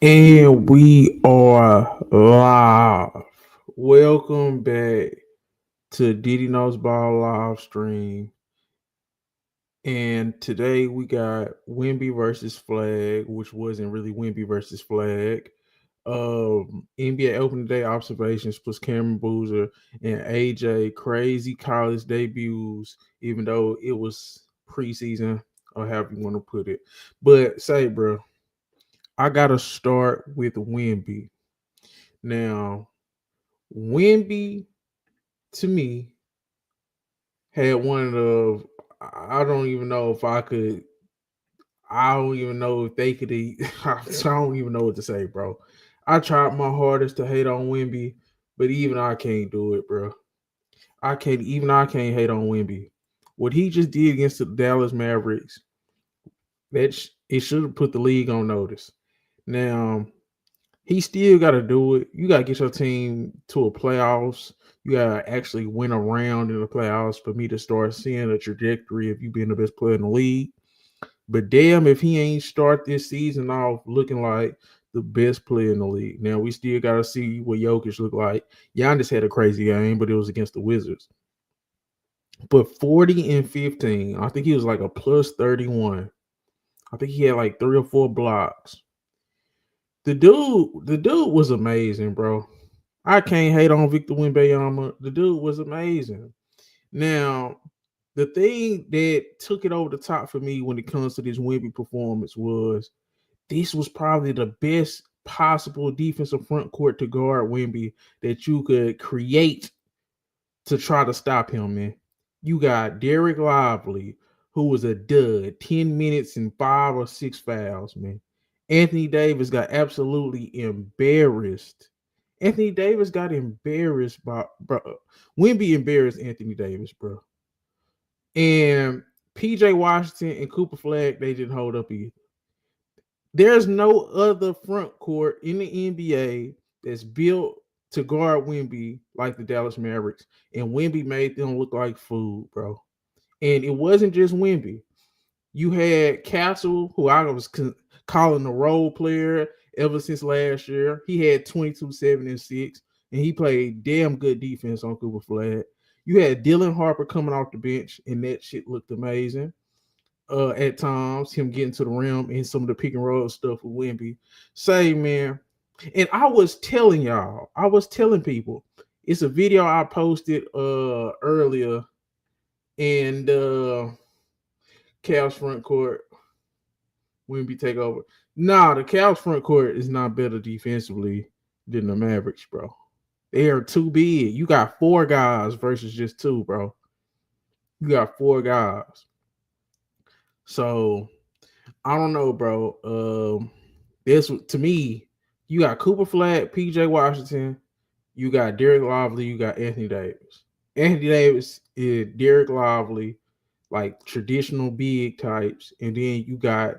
And we are live. Welcome back to Diddy Knows Ball live stream. And today we got Wemby versus Flagg, which wasn't really Wemby versus Flagg. NBA Opening Day observations plus Cameron Boozer and AJ crazy college debuts, even though it was preseason or however you want to put it. But say, bro, I gotta start with Wemby. Now, Wemby to me had one of I don't even know if I could. I don't even know if they could eat. I don't even know what to say, bro. I tried my hardest to hate on Wemby, but even I can't do it, bro. I can't hate on Wemby. What he just did against the Dallas Mavericks, it should have put the league on notice. Now, he still got to do it. You got to get your team to a playoffs. You got to actually win a round in the playoffs for me to start seeing a trajectory of you being the best player in the league. But damn, if he ain't start this season off looking like the best player in the league. Now we still got to see what Jokic look like. Giannis had a crazy game, but it was against the Wizards. But 40 and 15, I think he was like a plus 31. I think he had like 3 or 4 blocks. The dude was amazing, bro. I can't hate on Victor Wembanyama. The dude was amazing. Now, the thing that took it over the top for me when it comes to this Wemby performance was this was probably the best possible defensive front court to guard Wemby that you could create to try to stop him, man. You got Derek Lively, who was a dud, 10 minutes and 5 or 6 fouls, man. Anthony Davis got absolutely embarrassed. Anthony Davis got embarrassed by bro. Wemby embarrassed Anthony Davis, bro. And PJ Washington and Cooper Flagg, they didn't hold up either. There's no other front court in the NBA that's built to guard Wemby like the Dallas Mavericks, and Wemby made them look like food, bro. And it wasn't just Wemby. You had Castle, who I was calling the role player ever since last year. He had 22, 7, and 6, and he played damn good defense on Cooper Flag. You had Dylan Harper coming off the bench, and that shit looked amazing. At times, him getting to the rim and some of the pick and roll stuff with Wemby. Say, man, and I was telling people, it's a video I posted earlier, and Cavs front court, Wemby take over. Nah, the Cavs front court is not better defensively than the Mavericks, bro. They are too big. You got 4 guys versus just 2, bro. You got 4 guys. So I don't know, bro. This to me, you got Cooper Flag, PJ Washington, you got Derek Lively, you got Anthony Davis. Anthony Davis is Derek Lively, like traditional big types, and then you got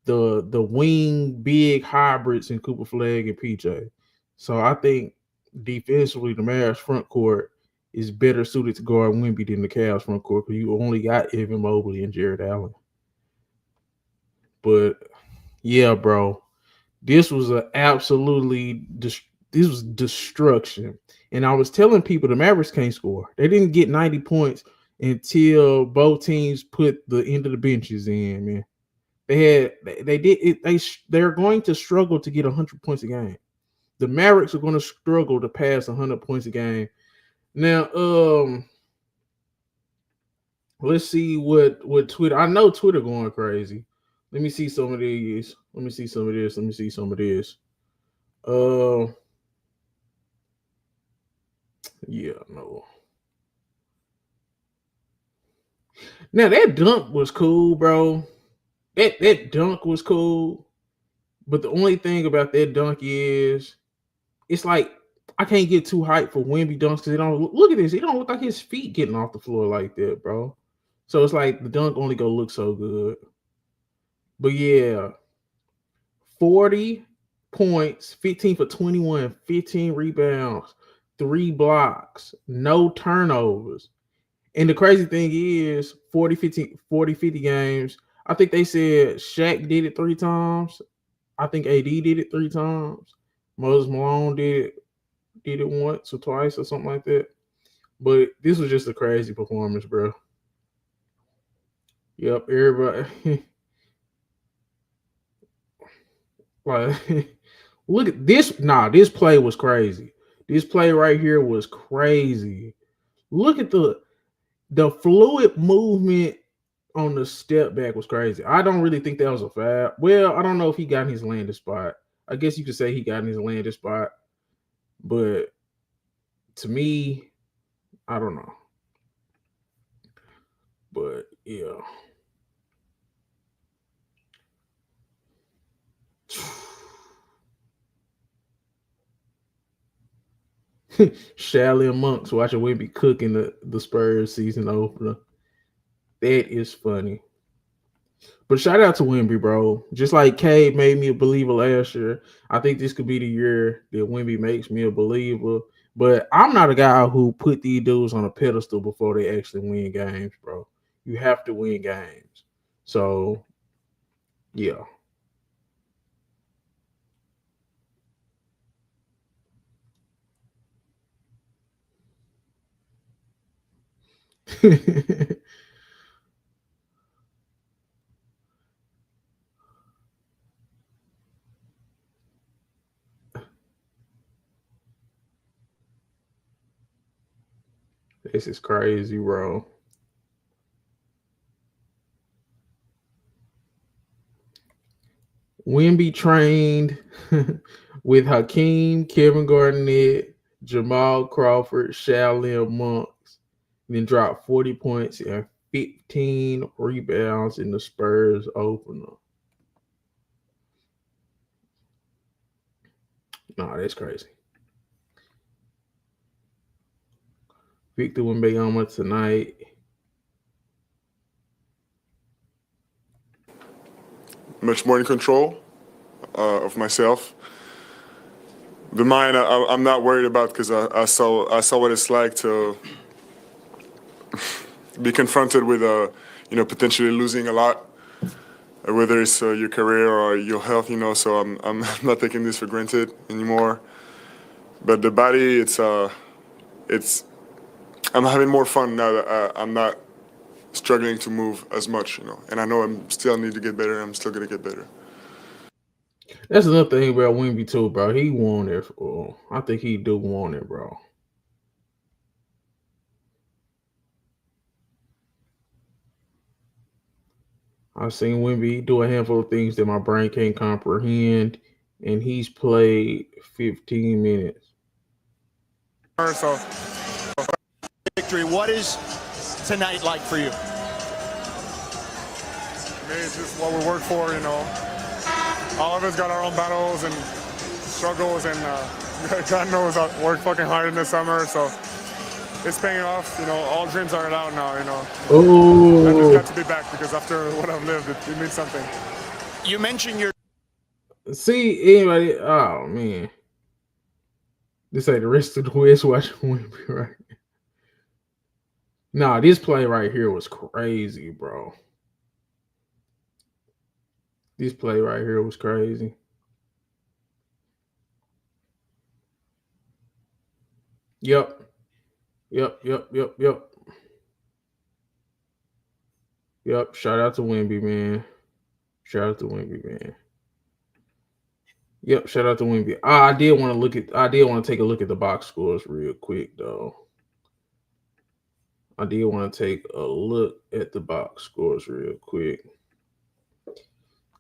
the wing big hybrids in Cooper Flag and PJ. So I think defensively, the Mavs front court is better suited to guard Wemby than the Cavs front court because you only got Evan Mobley and Jared Allen. But yeah, bro, this was a absolutely this was destruction. And I was telling people the Mavericks can't score. They didn't get 90 points until both teams put the end of the benches in, man. They did it. They're going to struggle to get 100 points a game. The Mavericks are going to struggle to pass 100 points a game. Now, let's see what Twitter. I know Twitter going crazy. Let me see some of these. Let me see some of this. Let me see some of this. Uh, yeah, no. Now that dunk was cool, bro. That dunk was cool. But the only thing about that dunk is it's like I can't get too hyped for Wemby dunks because it don't look at this. It don't look like his feet getting off the floor like that, bro. So it's like the dunk only gonna look so good. But yeah, 40 points, 15 for 21, 15 rebounds, 3 blocks, no turnovers. And the crazy thing is 40, 50 games. I think they said Shaq did it 3 times. I think AD did it 3 times. Moses Malone did it once or twice or something like that. But this was just a crazy performance, bro. Yep, everybody like look at this. Nah, this play was crazy. This play right here was crazy. Look at the fluid movement on the step back was crazy. I don't really think that was a foul. Well, I don't know if he got in his landing spot. I guess you could say he got in his landing spot, but to me, I don't know. But yeah. Shally and Monks watching Wemby cooking the Spurs season opener. That is funny. But shout out to Wemby, bro. Just like Cade made me a believer last year, I think this could be the year that Wemby makes me a believer. But I'm not a guy who put these dudes on a pedestal before they actually win games, bro. You have to win games. So, yeah. This is crazy, bro. Wemby trained with Hakeem, Kevin Garnett, Jamal Crawford, Shaolin Monks, then dropped 40 points and 15 rebounds in the Spurs opener. Nah, that's crazy. Victor Wembanyama tonight. Much more in control of myself. The mind, I'm not worried about because I saw what it's like to be confronted with potentially losing a lot, whether it's your career or your health. So I'm not taking this for granted anymore. But the body, it's I'm having more fun now that I'm not struggling to move as much. And I know I'm still need to get better. I'm still gonna get better. That's another thing about Wemby too, bro. He won it. I think he do want it, bro. I've seen Wemby do a handful of things that my brain can't comprehend, and he's played 15 minutes. So, victory. What is tonight like for you? It's just what we work for. All of us got our own battles and struggles, and God knows I worked fucking hard in the summer, so it's paying off. All dreams are allowed now. I just got to be back because after what I've lived, it means something. You mentioned your See anybody? Oh man, this ain't the rest of the West watching Wemby right. Nah, this play right here was crazy, bro. This play right here was crazy. Yep. Yep. Yep. Yep. Yep. Yep. Shout out to Wemby, man. Shout out to Wemby, man. Yep. Shout out to Wemby. I did want to look at. I did want to take a look at the box scores real quick, though. I did want to take a look at the box scores real quick.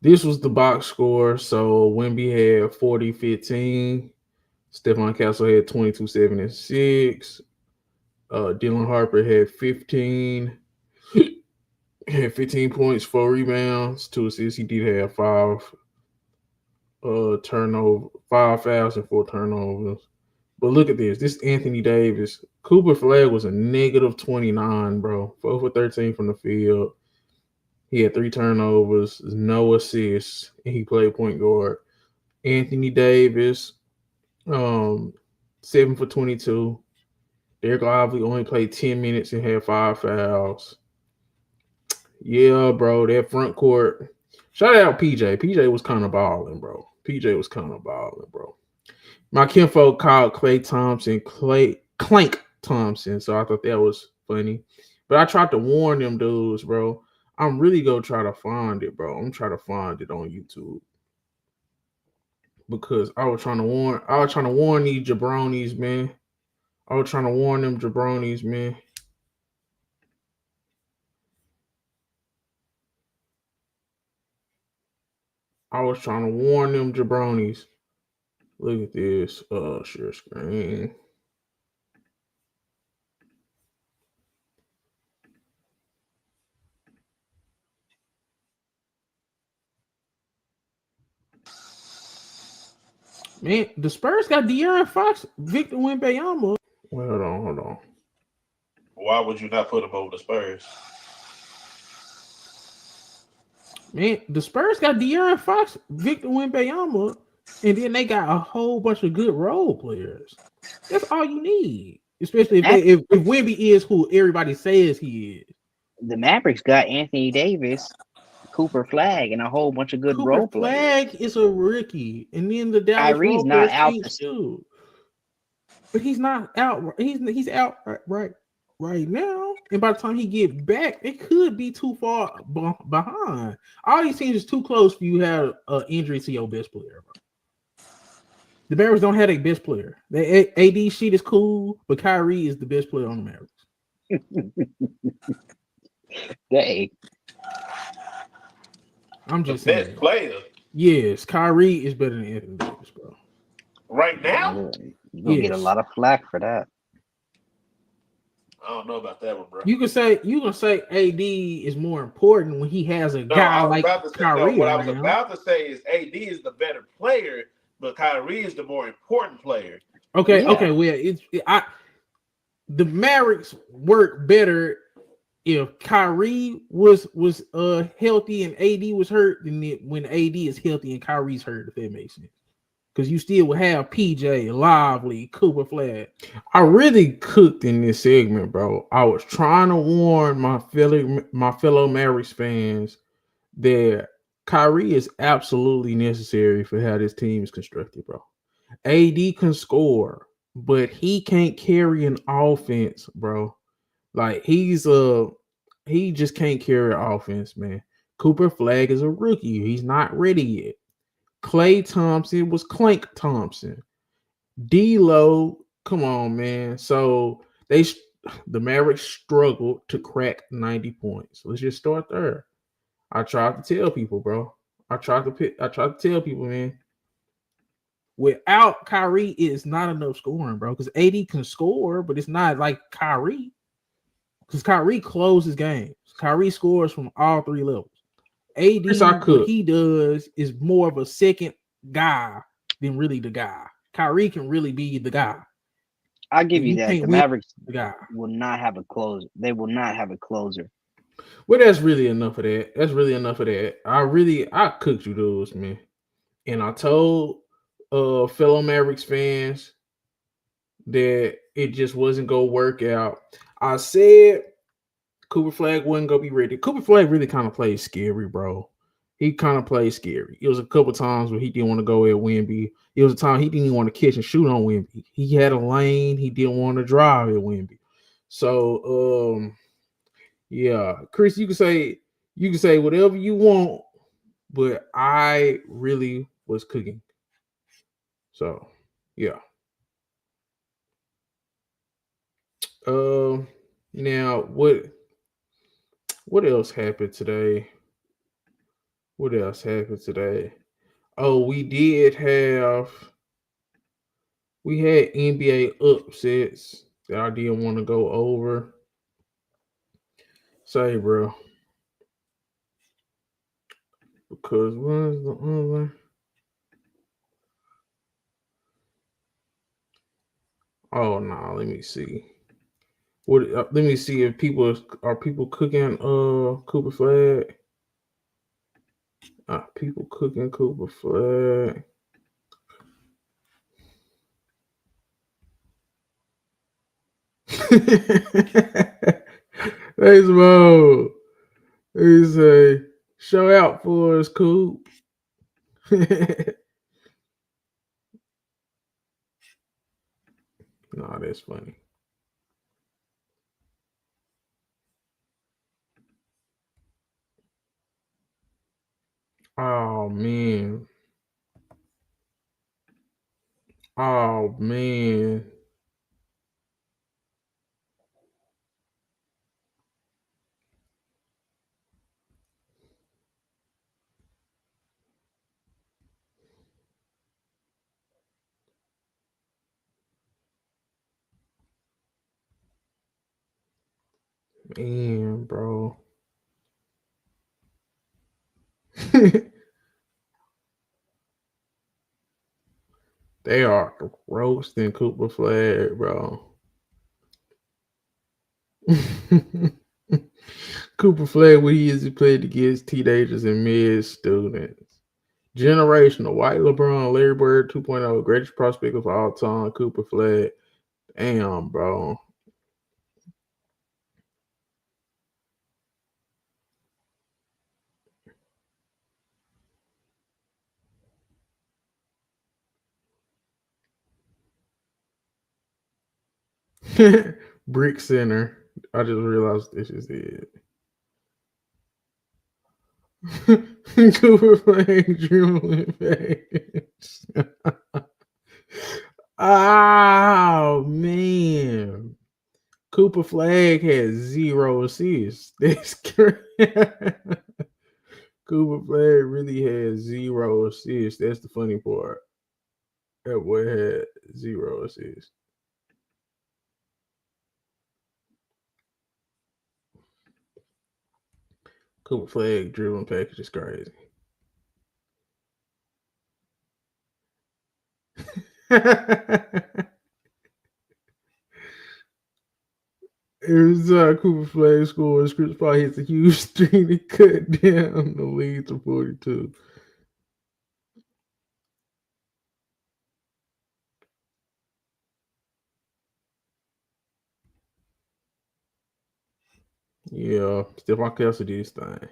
This was the box score. So Wemby had 40-15. Stephon Castle had 22-7-6. Dylan Harper had 15. Had 15 points, 4 rebounds, 2 assists. He did have five fouls and 4 turnovers. But look at this. This Anthony Davis. Cooper Flagg was a negative 29, bro. 4 for 13 from the field. He had 3 turnovers, no assists, and he played point guard. Anthony Davis, 7 for 22. Derek Lively only played 10 minutes and had 5 fouls. Yeah, bro, that front court. Shout out PJ. PJ was kind of balling, bro. PJ was kind of balling, bro. My kinfolk called Clay Thompson Clank Thompson, so I thought that was funny. But I tried to warn them dudes, bro. I'm really gonna try to find it, bro. I'm trying to find it on YouTube because I was trying to warn these jabronis, man. I was trying to warn them jabronis, man. I was trying to warn them jabronis. Look at this. Share screen. Man, the Spurs got De'Aaron Fox, Victor Wembanyama. Well, hold on. Why would you not put him over the Spurs? Man, the Spurs got De'Aaron Fox, Victor Wembanyama, and then they got a whole bunch of good role players. That's all you need, especially if Wemby is who everybody says he is. The Mavericks got Anthony Davis, Cooper Flagg, and a whole bunch of good role players. Flagg is a rookie, and then the Dallas Kyrie's not out too. But he's not out. He's out right now. And by the time he get back, it could be too far behind. All these teams is too close for you to have an injury to your best player, bro. The Mavericks don't have a best player. The AD sheet is cool, but Kyrie is the best player on the Mavericks. Dang. I'm just the saying. Best player. Yes, Kyrie is better than Anthony Davis, bro. Right now? You're gonna get a lot of flack for that. I don't know about that one, bro. You can say AD is more important when he has a guy like Kyrie. What I was about to say is AD is the better player, but Kyrie is the more important player. Okay. Well, the Mavericks work better if Kyrie was healthy and AD was hurt than when AD is healthy and Kyrie's hurt. If that makes sense. Because you still would have PJ, Lively, Cooper Flagg. I really cooked in this segment, bro. I was trying to warn my fellow Mavericks fans that Kyrie is absolutely necessary for how this team is constructed, bro. AD can score, but he can't carry an offense, bro. Like he just can't carry an offense, man. Cooper Flagg is a rookie. He's not ready yet. Klay Thompson was Clank Thompson. D-Lo, come on, man. So the Mavericks struggled to crack 90 points. Let's just start there. I tried to tell people, bro. I tried to tell people, man. Without Kyrie, it's not enough scoring, bro. Because AD can score, but it's not like Kyrie. Because Kyrie closes games. Kyrie scores from all three levels. AD, what he does is more of a second guy than really the guy. Kyrie can really be the guy. I'll give you that. The Mavericks will not have a closer. They will not have a closer. Well, that's really enough of that. I cooked you dudes, man. And I told fellow Mavericks fans that it just wasn't going to work out. I said Cooper Flagg wasn't going to be ready. Cooper Flagg really kind of played scary, bro. He kind of played scary. It was a couple times where he didn't want to go at Wemby. It was a time he didn't even want to catch and shoot on Wemby. He had a lane. He didn't want to drive at Wemby. So, yeah, Chris, you can say whatever you want, but I really was cooking. So, yeah. Now what else happened today? Oh, we had NBA upsets that I didn't want to go over. Say, bro. Because what is the other? Oh no, let me see. Let me see if people cooking Cooper Flagg. People cooking Cooper Flagg. Thanks, Mo. He say, show out for us, Coop. that's funny. Oh man. Oh man. Man, bro. They are roasting Cooper Flagg, bro. Cooper Flagg, what he played against teenagers and mid students. Generational white LeBron, Larry Bird 2.0, greatest prospect of all time, Cooper Flagg. Damn, bro. Brick Center. I just realized this is it. Cooper Flagg dribbling fast. Oh man. Cooper Flagg has 0 assists. That's crazy. Cooper Flagg really has 0 assists. That's the funny part. That boy had 0 assists. Cooper Flagg dribbling package is crazy. Every time Cooper Flagg scores, Chris Paul hits a huge string to cut down the lead to 42. Yeah, Stephon Kelsey did his thing.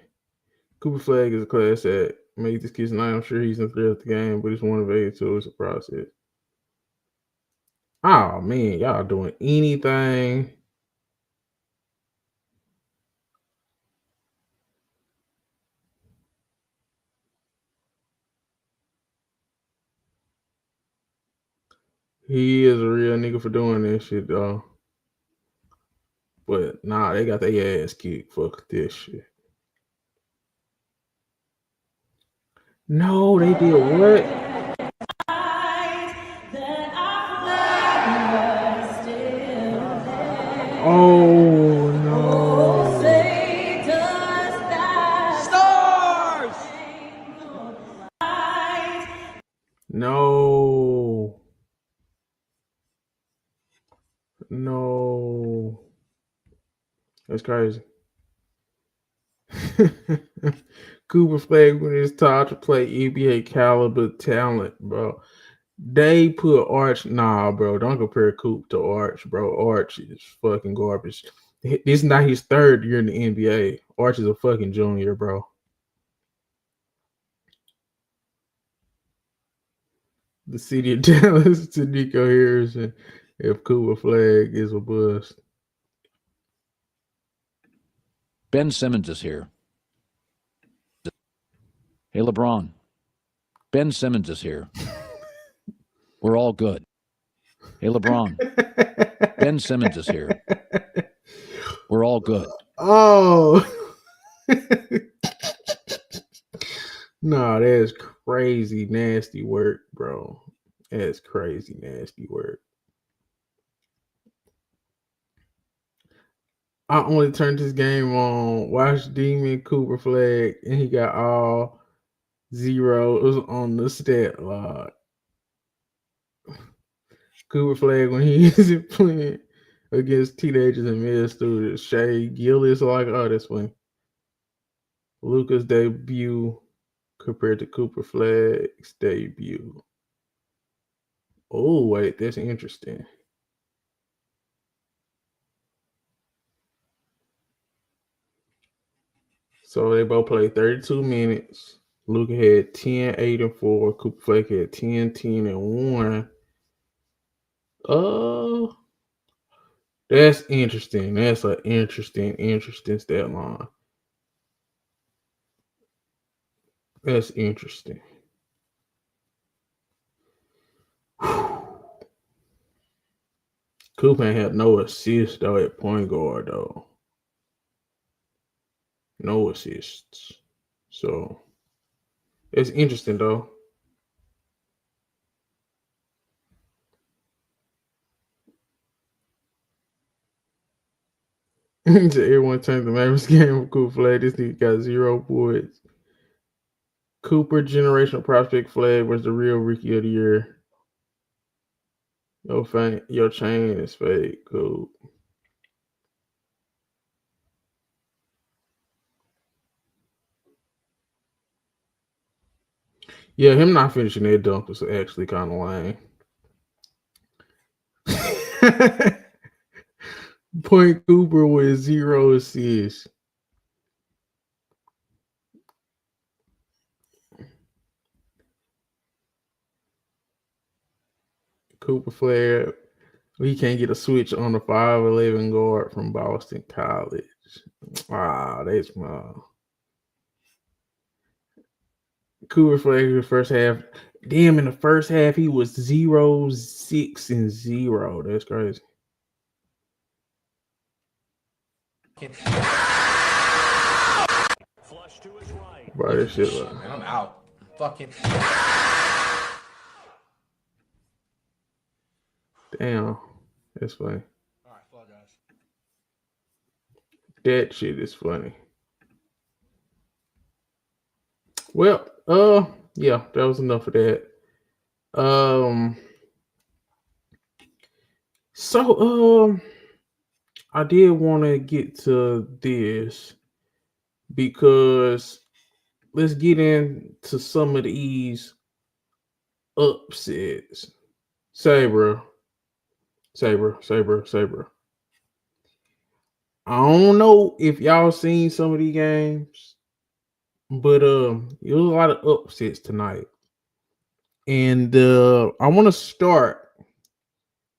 Cooper Flagg is a class that made this kid's night. I'm sure he's in throughout the game, but it's one of 8, so it's a process. Oh man, y'all doing anything? He is a real nigga for doing that shit, though. But nah, they got their ass kicked. Fuck this shit. No, they did what? Oh no. Stars! No. No. That's crazy. Cooper Flagg when it's time to play NBA caliber talent, bro. They put Arch. Nah, bro. Don't compare Coop to Arch, bro. Arch is fucking garbage. This is not his 3rd year in the NBA. Arch is a fucking junior, bro. The city of Dallas to Nico Harrison if Cooper Flagg is a bust. Ben Simmons is here. Hey, LeBron. Ben Simmons is here. We're all good. Hey, LeBron. Ben Simmons is here. We're all good. Oh. No, that's crazy nasty work, bro. That's crazy nasty work. I only turned this game on, watched Demon Cooper Flagg, and he got all 0. It was on the stat log. Cooper Flagg when he isn't playing against teenagers and mid students. Shea Gillis, like, oh, that's funny. Luka's debut compared to Cooper Flagg's debut. Oh, wait, that's interesting. So they both played 32 minutes. Luka had 10, 8, and 4. Cooper Flagg had 10, 10, and 1. That's interesting. That's an interesting stat line. That's interesting. Coop had no assist though at point guard though. No assists. So it's interesting though. So everyone turned the Mavericks game of Coop Flagg. This nigga got 0 points. Cooper generational prospect Flagg was the real rookie of the year. Your chain is fake, Coop. Yeah, him not finishing that dunk was actually kind of lame. Point Cooper with 0 assists. Cooper Flagg, he can't get a switch on the 5'11" guard from Boston College. Wow, that's my Cooper Flagg in the first half. Damn, in the first half he was 0, 6, and 0. That's crazy. Flush to his right. Bro, that shit like, Man, I'm out. Fucking. damn. That's funny. All right, fuck guys. That shit is funny. Well, yeah, that was enough of that. So I did want to get to this because let's get into some of these upsets. Saber. I don't know if y'all seen some of these games, but it was a lot of upsets tonight. And I want to start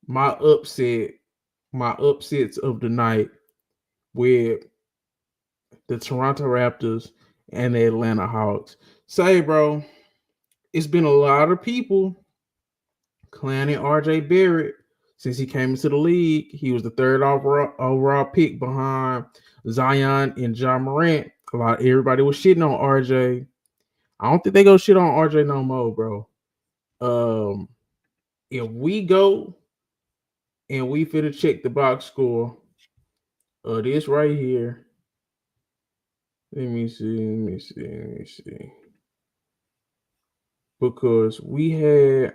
my upsets of the night with the Toronto Raptors and the Atlanta Hawks. Say, bro, it's been a lot of people clowning RJ Barrett since he came into the league. He was the third overall pick behind Zion and John Morant. Everybody was shitting on RJ. I don't think they go shit on RJ no more, bro. If we go and we finna check the box score of this right here. Let me see. Because we had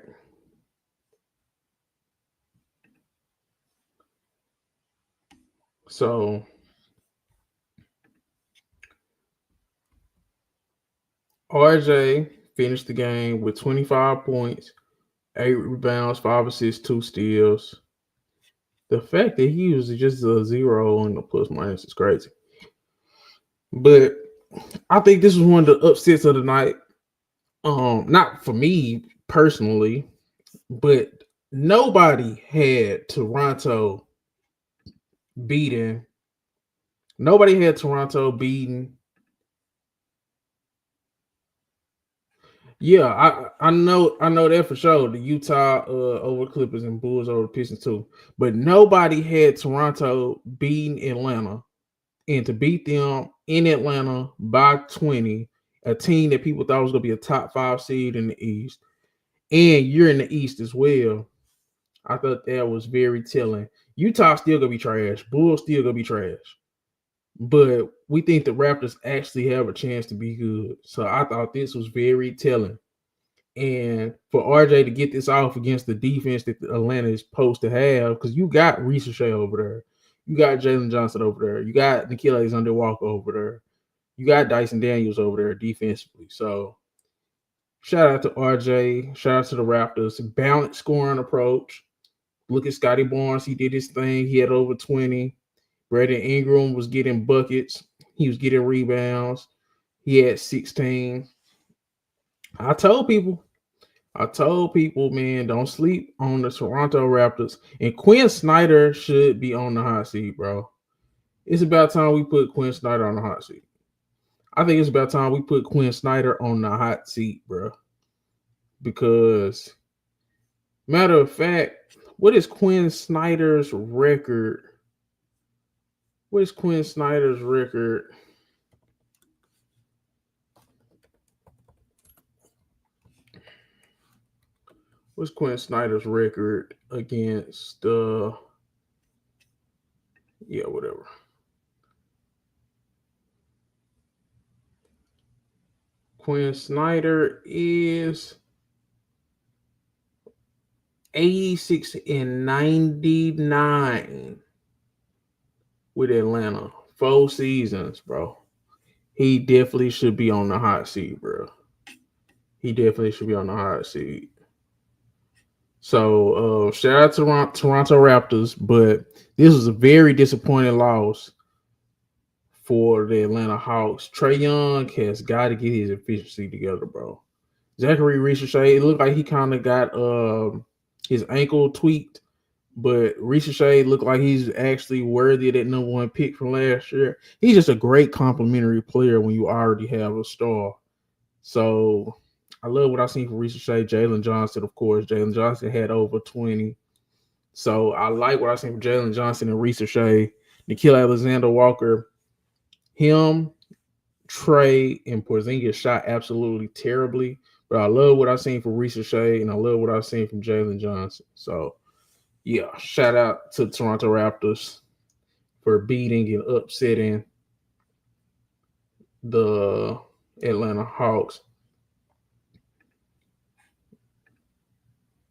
so RJ finished the game with 25 points, 8 rebounds, 5 assists, 2 steals. The fact that he was just a 0 on the plus minus is crazy. But I think this was one of the upsets of the night. Not for me personally, but nobody had Toronto beating. Nobody had Toronto beating. Yeah, I know that for sure. The Utah over Clippers and Bulls over Pistons too. But nobody had Toronto beating Atlanta. And to beat them in Atlanta by 20, a team that people thought was going to be a top 5 seed in the East, and you're in the East as well. I thought that was very telling. Utah still going to be trash. Bulls still going to be trash. But we think the Raptors actually have a chance to be good. So I thought this was very telling. And for RJ to get this off against the defense that Atlanta is supposed to have, because you got Reese Shea over there. You got Jalen Johnson over there. You got Nickeil Alexander-Walker over there. You got Dyson Daniels over there defensively. So shout out to RJ. Shout out to the Raptors. Balanced scoring approach. Look at Scotty Barnes. He did his thing. He had over 20. Brandon Ingram was getting buckets. He was getting rebounds. He had 16. I told people I told people, man, don't sleep on the Toronto Raptors. And Quinn Snyder should be on the hot seat, bro. It's about time we put Quinn Snyder on the hot seat. I think it's about time we put Quinn Snyder on the hot seat, bro. Because, matter of fact, what is Quinn Snyder's record? What is Quinn Snyder's record? What's Quinn Snyder's record against whatever. Quinn Snyder is 86-99 with Atlanta. 4 seasons, bro. He definitely should be on the hot seat, bro. He definitely should be on the hot seat. So shout out to Toronto Raptors, but this was a very disappointing loss for the Atlanta Hawks. Trae Young has got to get his efficiency together, bro. Zachary Ricochet, it looked like he kind of got his ankle tweaked, but Ricochet looked like he's actually worthy of that number 1 pick from last year. He's just a great complimentary player when you already have a star. So I love what I've seen from Ricochet. Jalen Johnson, of course. Jalen Johnson had over 20. So I like what I've seen from Jalen Johnson and Ricochet. Nickeil Alexander-Walker, him, Trae, and Porzingis shot absolutely terribly. But I love what I've seen from Ricochet, and I love what I've seen from Jalen Johnson. So, yeah, shout out to Toronto Raptors for beating and upsetting the Atlanta Hawks.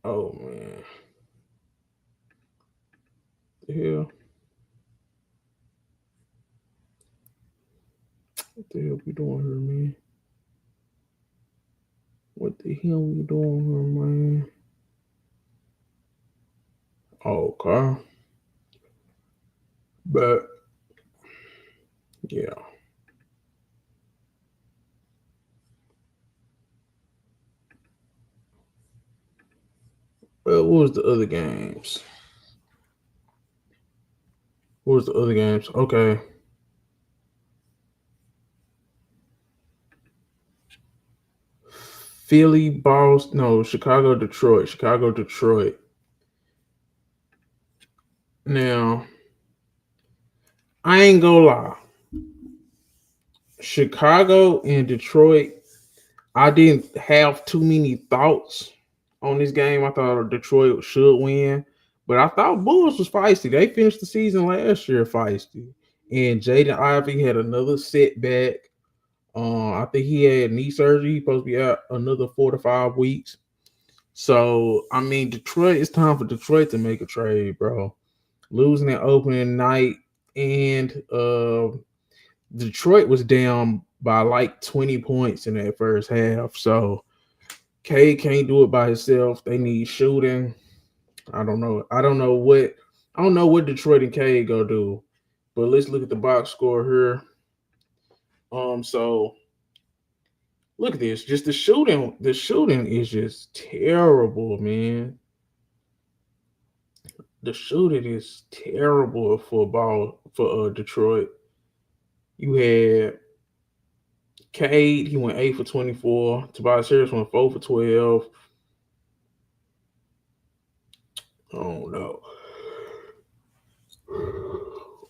Oh, man. What the hell? What the hell we doing here, man? What the hell we doing here, man? Okay. But, yeah. Well, what was the other games? What was the other games? Okay. Philly, Boston, no, Chicago, Detroit. Chicago, Detroit. Now, I ain't gonna lie. Chicago and Detroit, I didn't have too many thoughts on this game. I thought Detroit should win, but I thought Bulls was feisty. They finished the season last year feisty. And Jaden Ivey had another setback. I think he had knee surgery. He's supposed to be out another 4 to 5 weeks. So, I mean, Detroit, it's time for Detroit to make a trade, bro. Losing that opening night, and Detroit was down by like 20 points in that first half. So, K can't do it by himself. They need shooting. I don't know what Detroit and K go do. But let's look at the box score here. So look at this. Just the shooting. The shooting is just terrible, man. The shooting is terrible for Detroit. You had Cade, he went 8 for 24. Tobias Harris went 4 for 12. Oh no.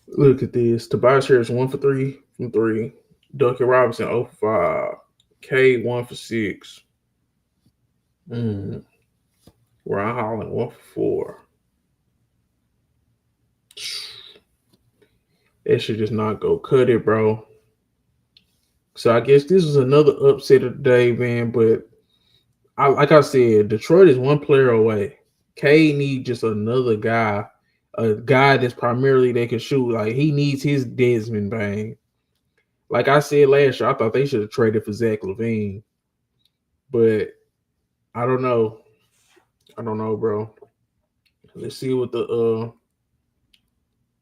Look at this. Tobias Harris 1 for 3 from 3. Duncan Robinson 0 for 5. Cade 1 for 6. Ryan Holland 1 for 4. That should just not go. Cut it, bro. So I guess this is another upset of the day, man. But like I said, Detroit is one player away. K needs just another guy, a guy that's primarily they can shoot. Like he needs his Desmond Bain. Like I said last year, I thought they should have traded for Zach LaVine. But I don't know. I don't know, bro. Let's see what the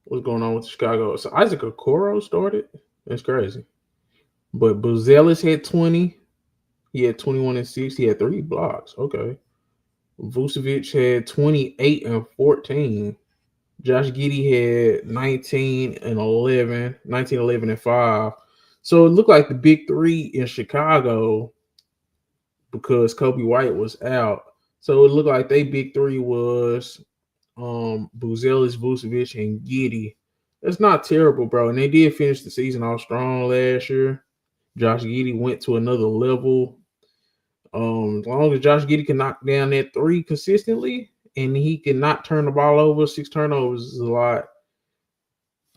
what's going on with Chicago. So Isaac Okoro started. That's crazy. But Buzelis had 20. He had 21 and 6. He had 3 blocks. Okay. Vucevic had 28 and 14. Josh Giddey had 19 and 11, 19, 11 and 5. So it looked like the big three in Chicago because Kobe White was out. So it looked like they big three was Buzelis, Vucevic, and Giddey. That's not terrible, bro. And they did finish the season off strong last year. Josh Giddey went to another level. As long as Josh Giddey can knock down that three consistently and he can not turn the ball over, 6 turnovers is a lot.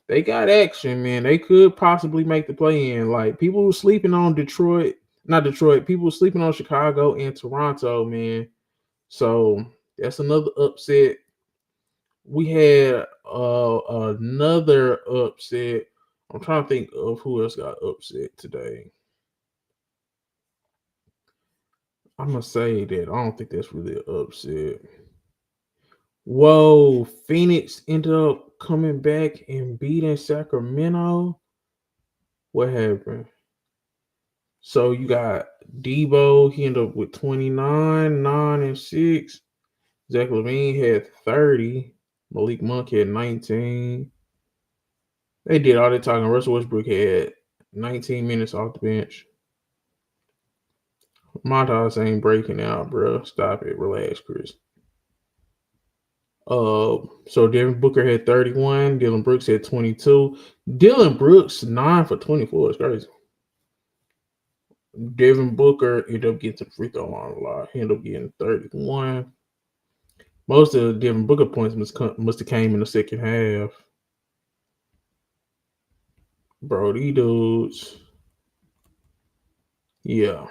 They got action, man. They could possibly make the play in. Like people were sleeping on Detroit, not Detroit, people were sleeping on Chicago and Toronto, man. So that's another upset. We had another upset. I'm trying to think of who else got upset today. I'm gonna say that I don't think that's really an upset. Whoa, Phoenix ended up coming back and beating Sacramento. What happened? So you got Debo, he ended up with 29, 9, and 6. Zach LaVine had 30. Malik Monk had 19. They did all that talking. Russell Westbrook had 19 minutes off the bench. Montas ain't breaking out, bro. Stop it. Relax, Chris. So Devin Booker had 31. Dylan Brooks had 22. Dylan Brooks 9 for 24 is crazy. Devin Booker ended up getting to the free throw line a lot. He ended up getting 31. Most of the Devin Booker points must have came in the second half. Bro, these dudes. Yeah.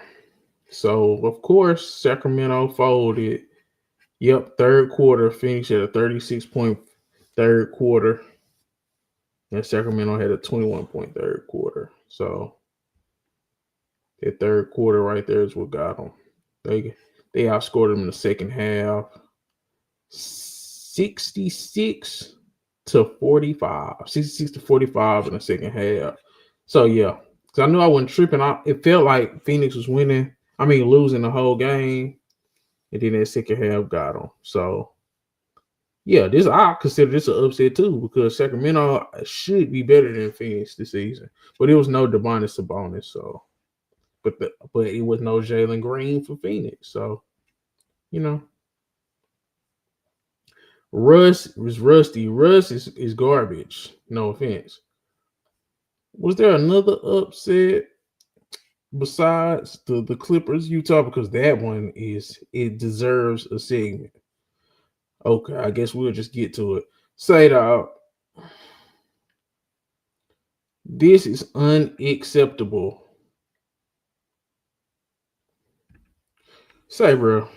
So of course Sacramento folded. Yep, third quarter finished at a 36-point third quarter. And Sacramento had a 21-point third quarter. So that third quarter right there is what got them. They outscored them in the second half 66 to 45. 66 to 45 in the second half. So yeah. Because I knew I wasn't tripping. It felt like Phoenix was losing the whole game. And then that second half got them. So yeah, I consider this an upset too because Sacramento should be better than Phoenix this season, but it was no Domantas Sabonis, so but it was no Jalen Green for Phoenix, so you know Russ was rusty. Russ is garbage. No offense. Was there another upset besides the Clippers Utah? Because that one it deserves a segment. Okay, I guess we'll just get to it. Say dog. This is unacceptable. Say, bro,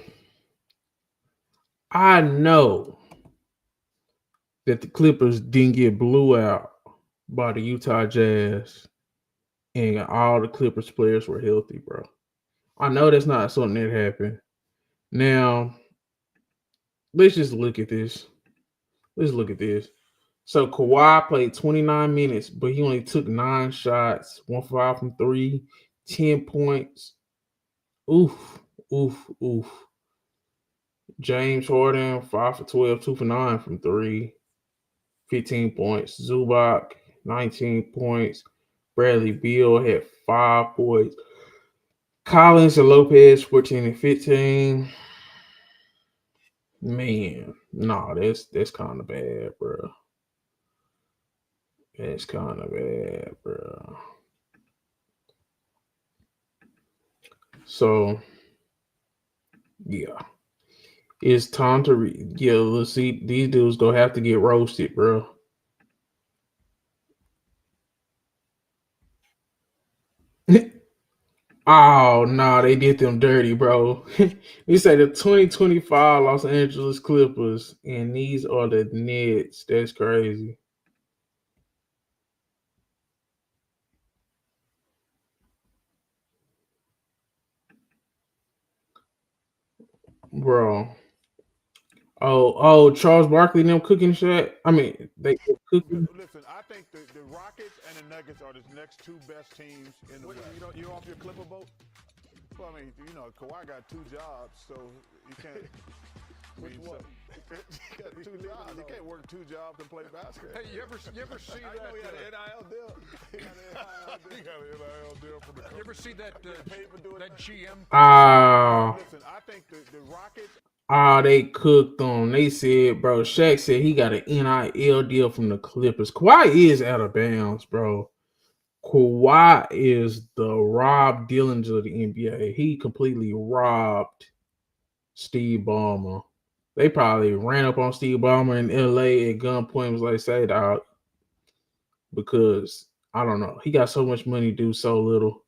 I know that the Clippers didn't get blew out by the Utah Jazz and all the Clippers players were healthy, bro. I know that's not something that happened. Now, let's just look at this. Let's look at this. So Kawhi played 29 minutes, but he only took 9 shots, 1 for 5 from 3, 10 points. Oof, oof, oof. James Harden, 5 for 12, 2 for 9 from 3, 15 points. Zubac, 19 points. Bradley Beal had 5 points. Collins and Lopez, 14 and 15. Man, no, that's kind of bad, bro. That's kind of bad, bro. So, yeah. It's time to let's see. These dudes gonna have to get roasted, bro. Oh no, they did them dirty, bro. You say the 2025 Los Angeles Clippers, and these are the Nets. That's crazy. Bro. Charles Barkley and them cooking shit. I mean, they cooking. Listen, I think the Rockets and the Nuggets are the next 2 best teams in the West. You off your Clipper boat? Well, I mean, Kawhi got 2 jobs, so you can't. Which one? You got 2 jobs. You can't work 2 jobs and play basketball. Hey, you ever see I that? know he had an NIL deal. He got an NIL deal from the company. You ever see that that GM? Listen, I think the Rockets. They cooked them. They said, bro, Shaq said he got an NIL deal from the Clippers. Kawhi is out of bounds, bro. Kawhi is the Rob Dillinger of the NBA. He completely robbed Steve Ballmer. They probably ran up on Steve Ballmer in LA at gunpoint, was like, say, dog, because I don't know. He got so much money to do so little.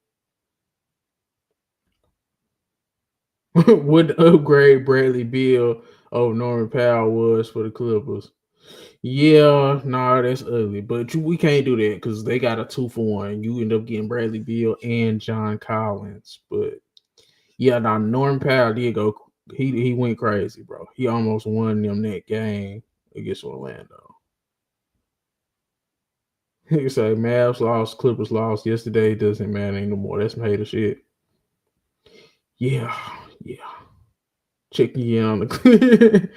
What the upgrade Bradley Beal over Norman Powell was for the Clippers. Yeah, nah, that's ugly. But we can't do that because they got a 2-for-1. You end up getting Bradley Beal and John Collins. But yeah, now Norman Powell did go. He went crazy, bro. He almost won them that game against Orlando. He say Mavs lost, Clippers lost yesterday. Doesn't matter anymore. That's some hater shit. Yeah. Checking you on the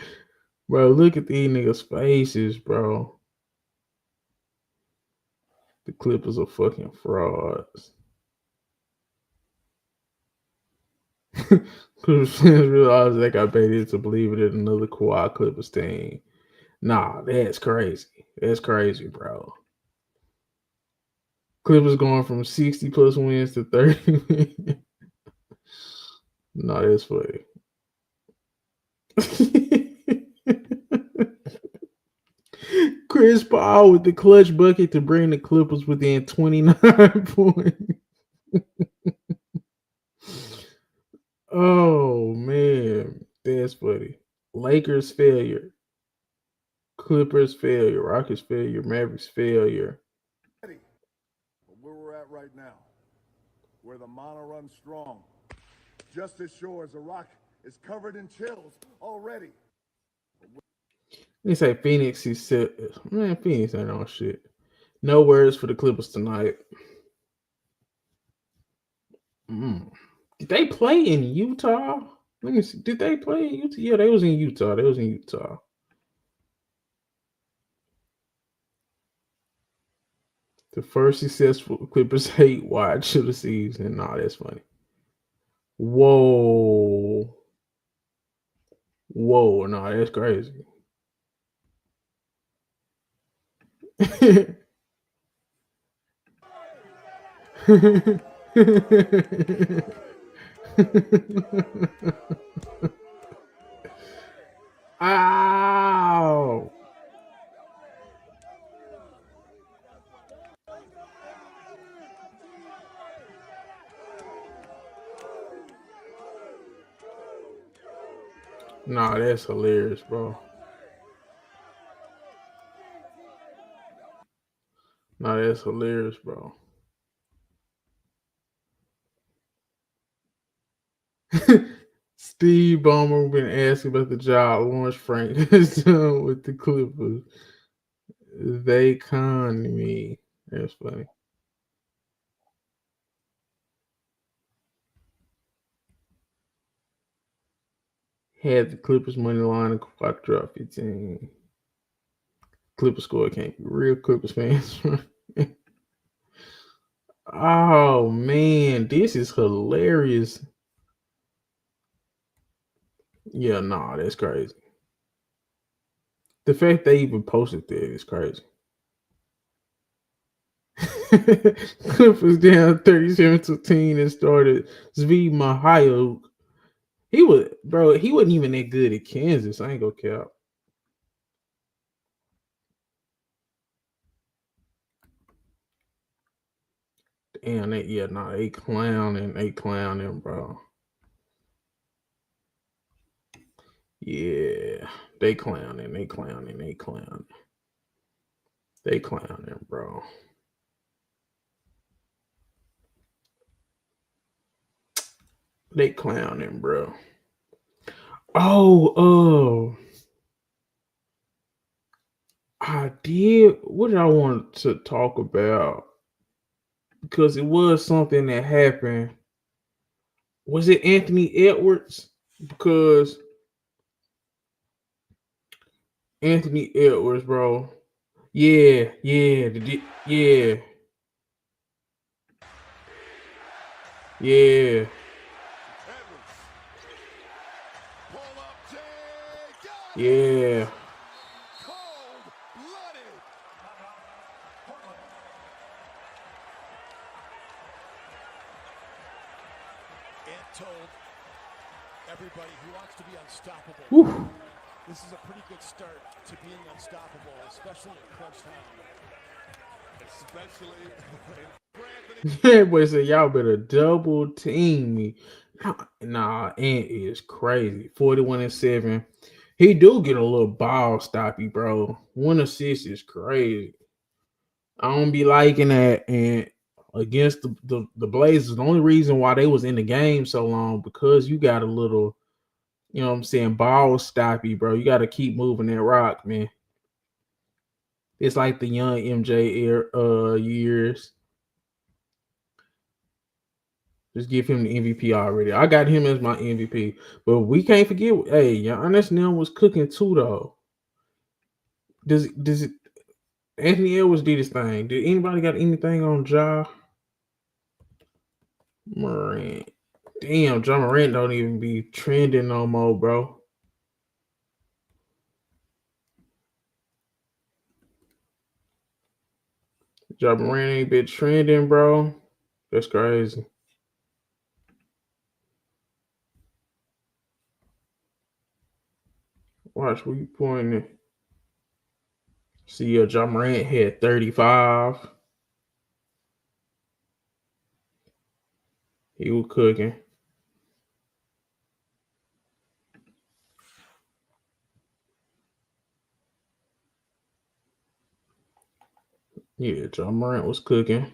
bro. Look at these niggas' faces, bro. The Clippers are fucking frauds. Clippers fans realize they got baited to believe it in another Kawhi Clippers team. Nah, that's crazy. That's crazy, bro. Clippers going from 60 plus wins to 30. Nah, that's funny. Chris Paul with the clutch bucket to bring the Clippers within 29 points. Oh man, that's funny. Lakers failure, Clippers failure, Rockets failure, Mavericks failure. Where we're at right now, where the mana runs strong, just as sure as the rock is covered in chills already. They say Phoenix is set. Man, Phoenix ain't on shit. No words for the Clippers tonight. Did they play in Utah? Let me see. Did they play in Utah? Yeah, they was in Utah. The first successful Clippers 8 watch of the season. Nah, that's funny. Whoa, nah, that's crazy. Ow! Nah, that's hilarious, bro. Nah, that's hilarious, bro. Steve Ballmer been asking about the job Lawrence Frank has done with the Clippers. They con me. That's funny. Had the Clippers money line and Kawhi drop 15. Clippers score can't be real Clippers fans. Oh man, this is hilarious. Yeah, nah, that's crazy. The fact they even posted that is crazy. Clippers down 37-10 and started Zvi Mahayuk. He wasn't even that good at Kansas. I ain't gonna cap. Damn, they clowning, bro. Yeah, they clowning, bro. They clowning, bro. Oh, I did. What did I want to talk about? Because it was something that happened. Was it Anthony Edwards? Because Anthony Edwards, bro. Yeah. Yeah. Yeah. And told everybody who wants to be unstoppable. Whew. This is a pretty good start to being unstoppable, especially in crunch time. Yeah, boy said y'all better double team me. Nah, Ant is crazy. 41-7. He do get a little ball stoppy, bro. 1 assist is crazy. I don't be liking that. And against the Blazers, the only reason why they was in the game so long because you got a little, you know what I'm saying, ball stoppy, bro. You got to keep moving that rock, man. It's like the young MJ years. Just give him the MVP already. I got him as my MVP. But we can't forget, hey, Giannis now was cooking too, though. Does it Anthony Edwards did his thing. Did anybody got anything on Ja Morant? Damn, Ja Morant don't even be trending no more, bro. Ja Morant ain't been trending, bro. That's crazy. Watch where you pointing. See, Ja Morant had 35. He was cooking. Yeah, Ja Morant was cooking.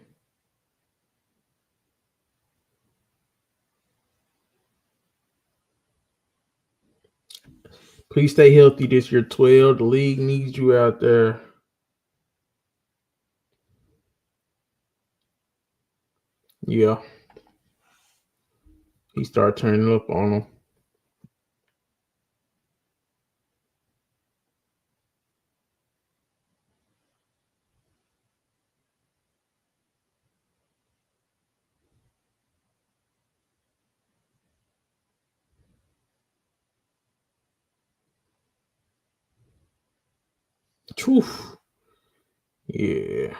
Please stay healthy this year, 12. The league needs you out there. Yeah. He started turning up on him. Truth. Yeah.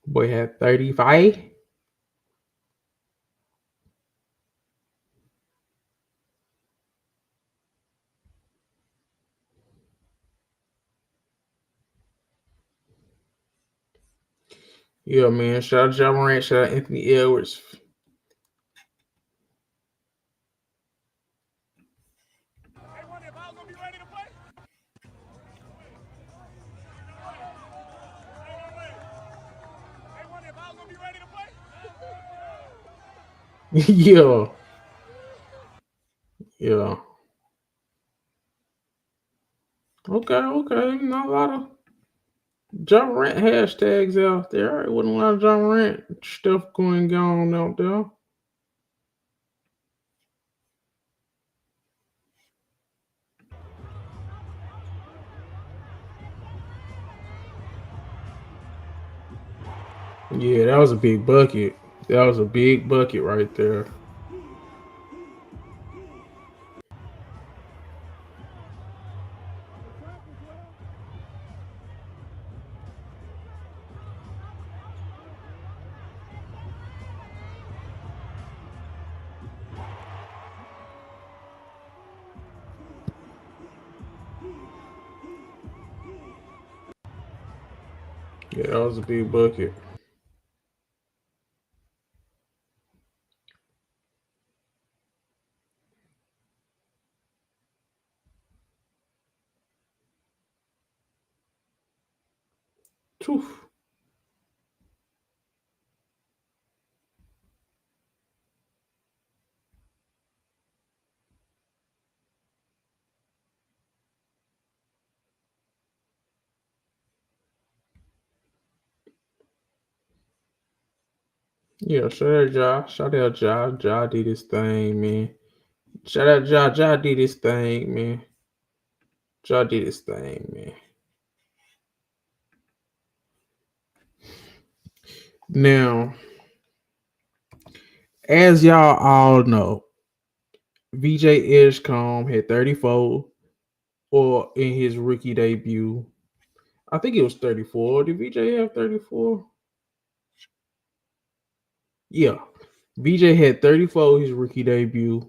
Boy had 35. Yeah, man. Shout out Ja Morant. Shout out Anthony Edwards. Yeah. Yeah. Okay. Not a lot of Ja Morant hashtags out there. It wasn't a lot of Ja Morant stuff going on out there. Yeah, that was a big bucket. That was a big bucket right there. Yeah, that was a big bucket. Truth. Yeah, shout out Ja. Shout out Ja. Ja did his thing, man. Shout out Ja. Ja did his thing, man. Ja did his thing, man. Now, as y'all all know, VJ Edgecombe had 34 or in his rookie debut. I think it was 34. Did VJ have 34? Yeah. VJ had 34 his rookie debut.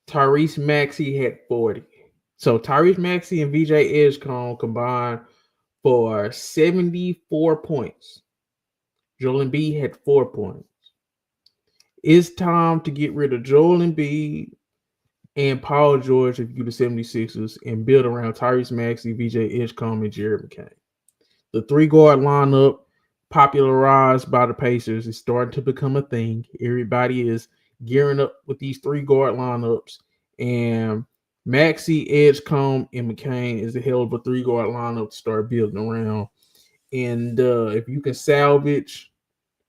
Tyrese Maxey had 40. So Tyrese Maxey and VJ Edgecombe combined for 74 points. Joel Embiid had 4 points. It's time to get rid of Joel Embiid and Paul George if you the 76ers and build around Tyrese Maxey, VJ Edgecombe, and Jared McCain. The three-guard lineup popularized by the Pacers is starting to become a thing. Everybody is gearing up with these three-guard lineups, and Maxey, Edgecombe, and McCain is a hell of a three-guard lineup to start building around. And if you can salvage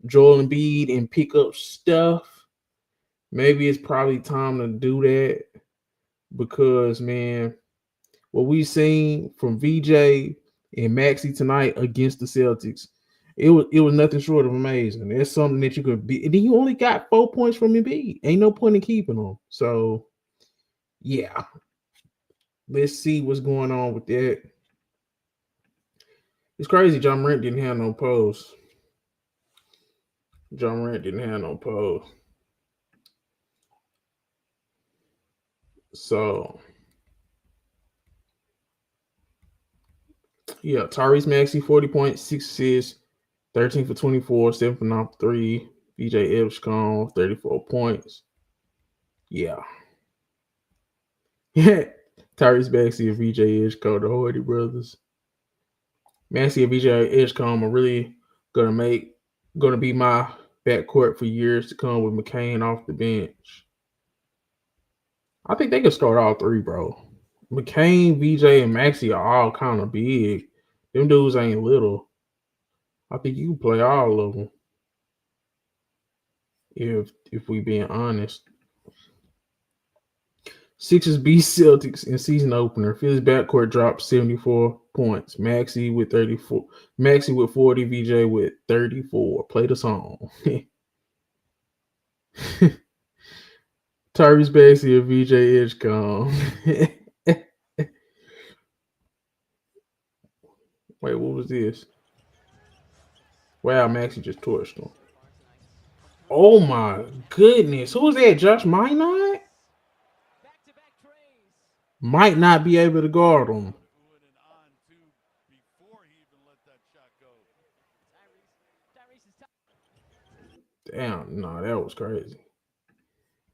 Joel Embiid and pick up stuff, maybe it's probably time to do that because, man, what we've seen from VJ and Maxey tonight against the Celtics, it was nothing short of amazing. It's something that you could be. And then you only got 4 points from Embiid. Ain't no point in keeping them. So, yeah, let's see what's going on with that. It's crazy. John Morant didn't have no post. John Morant didn't have no post. So, yeah, Tyrese Maxey, 40 points, 6 assists, 13 for 24, 7 for 9 for 3. VJ Edgecombe, 34 points. Yeah. Tyrese Maxey and VJ Edgecombe, the Hardy brothers. Maxey and VJ Edgecombe are really gonna be my backcourt for years to come with McCain off the bench. I think they can start all three, bro. McCain, VJ, and Maxey are all kind of big. Them dudes ain't little. I think you can play all of them. If we being honest. Sixers beat Celtics in season opener. Philly's backcourt dropped 74 points. Maxey with 34. Maxey with 40. VJ with 34. Play the song. Tyrese Maxey and VJ Edgecombe. Wait, what was this? Wow, Maxey just torched him. Oh my goodness. Who was that? Josh Minot? Might not be able to guard him. Damn, no, that was crazy.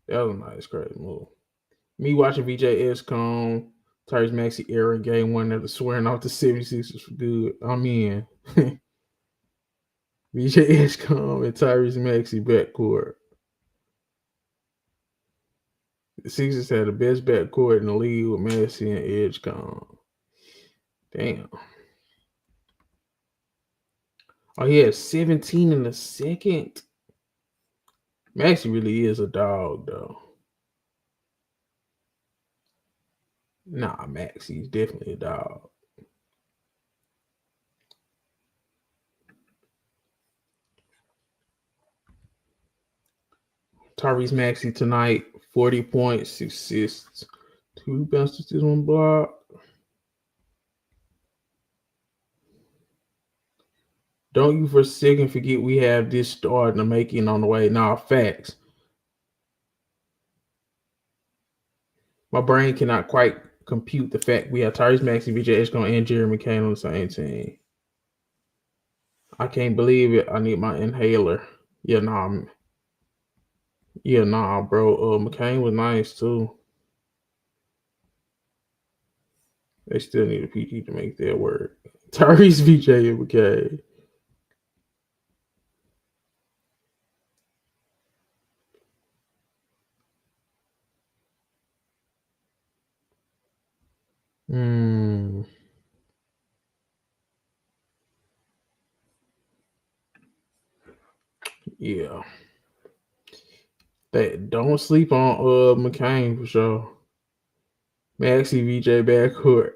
That was a nice, crazy move. Me watching VJ Edgecombe, Tyrese Maxey era game one after swearing off the 76ers for good. I'm in. VJ Edgecombe and Tyrese Maxey backcourt. The Sixers had the best backcourt in the league with Maxey and Edgecombe. Damn. Oh, he had 17 in the second. Maxey really is a dog, though. Nah, Maxey's definitely a dog. Tyrese Maxey tonight, 40 points, 6 assists, 2 rebounds, 1 block. Don't you for a second forget we have this starting to make it on the way. Nah, facts. My brain cannot quite compute the fact we have Tyrese Maxey, VJ Edgecombe, and Jerry McCain on the same team. I can't believe it. I need my inhaler. Yeah, nah, bro. McCain was nice too. They still need a PT to make that work. Tyrese, VJ, and McCain. Yeah. Don't sleep on McCain for sure. Maxi VJ backcourt.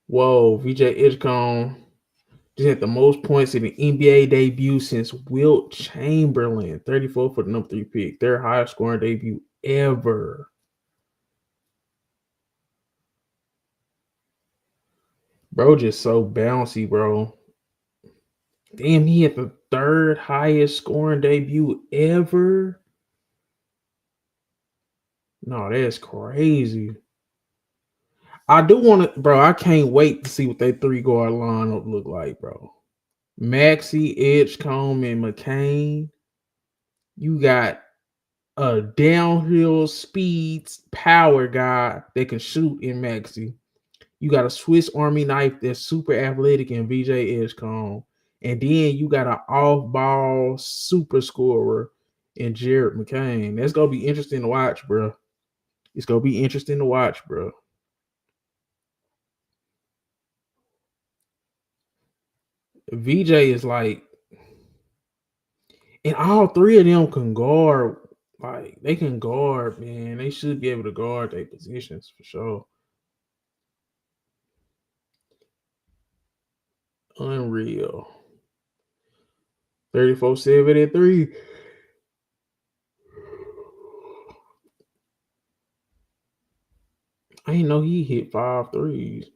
Whoa, VJ Edgecombe just had the most points in an NBA debut since Wilt Chamberlain. 34 for the number 3 pick. Their highest scoring debut ever. Bro, just so bouncy, bro. Damn, he had the third highest scoring debut ever. No, that's crazy. I do want to, bro. I can't wait to see what that 3 guard lineup look like, bro. Maxi, Edgecombe, and McCain. You got a downhill speeds power guy that can shoot in Maxi. You got a Swiss Army knife that's super athletic in VJ Edgecombe. And then you got an off-ball super scorer in Jared McCain. That's gonna be interesting to watch, bro. It's gonna be interesting to watch, bro. VJ is like, and all 3 of them can guard. Like they can guard, man. They should be able to guard their positions for sure. Unreal. 34-7 at 3. I didn't know he hit 5 threes.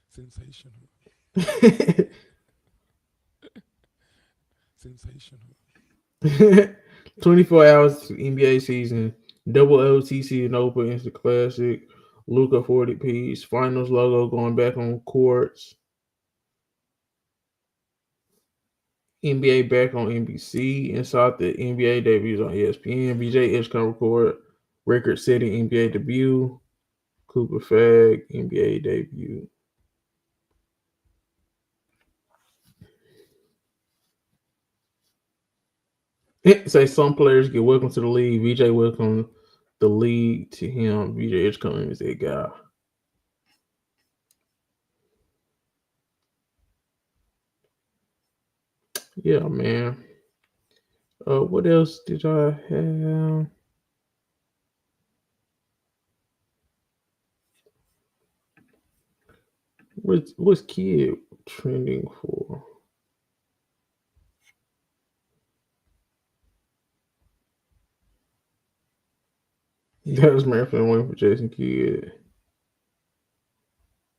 Sensational. Sensational. 24 hours to NBA season. Double LTC and Open Instant Classic. Luca 40 piece. Finals logo going back on courts. NBA back on NBC. Inside the NBA debuts on ESPN. VJ Edgecombe record record-setting NBA debut. Cooper Flagg NBA debut. Say some players get welcome to the league. VJ welcome the league to him. VJ Edgecombe is that guy. Yeah, man. What else did I have? What's Kid trending for? That was Marathon waiting for Jason Kidd.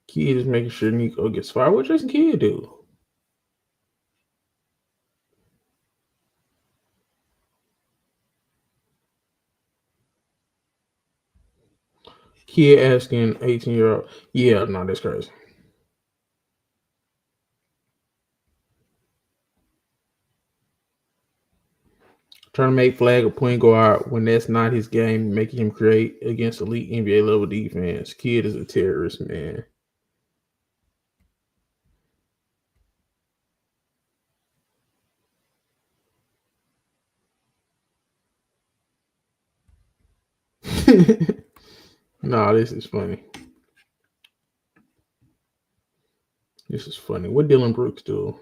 Kidd is making sure Nico gets fired. What Jason Kidd do? Kid asking 18-year-old. Yeah, no, that's crazy. Trying to make Flagg a point guard when that's not his game, making him create against elite NBA level defense. Kid is a terrorist, man. Nah, this is funny. This is funny. What Dylan Brooks do?